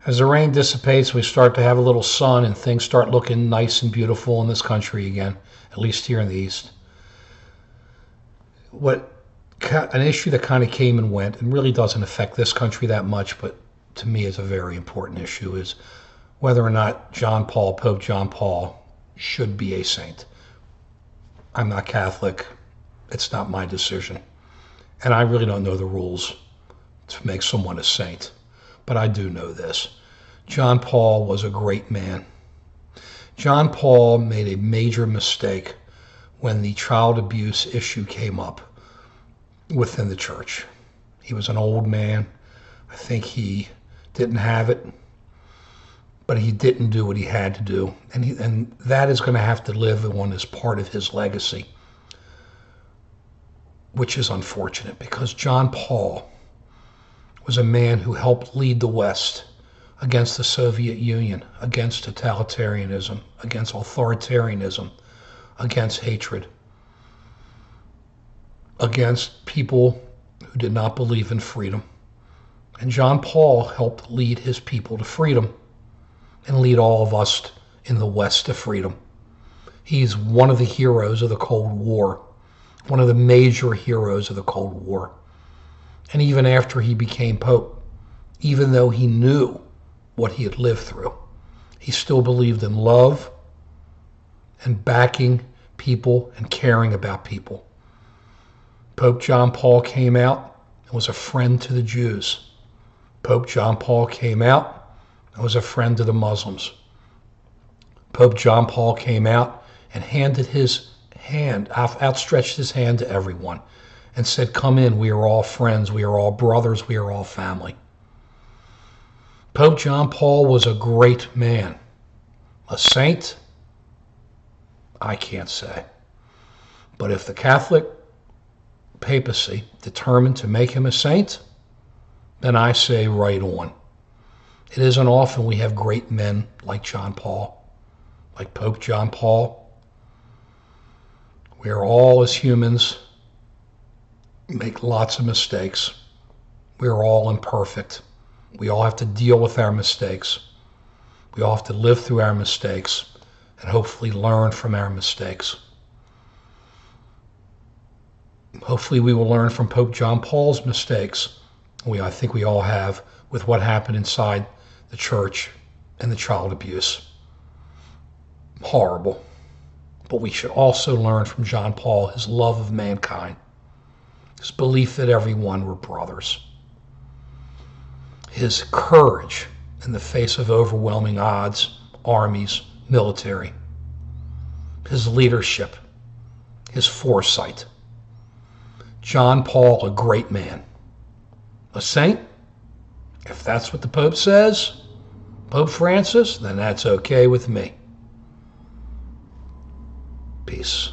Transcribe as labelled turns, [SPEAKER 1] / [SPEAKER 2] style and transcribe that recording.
[SPEAKER 1] As the rain dissipates, we start to have a little sun and things start looking nice and beautiful in this country again, at least here in the East. An issue that kind of came and went and really doesn't affect this country that much, but to me is a very important issue, is whether or not Pope John Paul, should be a saint. I'm not Catholic. It's not my decision. And I really don't know the rules to make someone a saint. But I do know this. John Paul was a great man. John Paul made a major mistake when the child abuse issue came up within the church. He was an old man. I think he didn't have it, but he didn't do what he had to do. And that is going to have to live on as part of his legacy, which is unfortunate, because John Paul was a man who helped lead the West against the Soviet Union, against totalitarianism, against authoritarianism, against hatred, against people who did not believe in freedom. And John Paul helped lead his people to freedom and lead all of us in the West to freedom. He's one of the heroes of the Cold War, one of the major heroes of the Cold War. And even after he became Pope, even though he knew what he had lived through, he still believed in love and backing people and caring about people. Pope John Paul came out and was a friend to the Jews. Pope John Paul came out and was a friend to the Muslims. Pope John Paul came out and outstretched his hand to everyone and said, "Come in, we are all friends, we are all brothers, we are all family." Pope John Paul was a great man. A saint? I can't say. But if the Catholic papacy determined to make him a saint, then I say right on. It isn't often we have great men like John Paul, like Pope John Paul. We are all, as humans, make lots of mistakes. We are all imperfect. We all have to deal with our mistakes. We all have to live through our mistakes and hopefully learn from our mistakes. Hopefully we will learn from Pope John Paul's mistakes. I think we all have, with what happened inside the church and the child abuse. Horrible. But we should also learn from John Paul his love of mankind, his belief that everyone were brothers, his courage in the face of overwhelming odds, armies, military, his leadership, his foresight. John Paul, a great man. A saint? If that's what the Pope says, Pope Francis, then that's okay with me. Peace.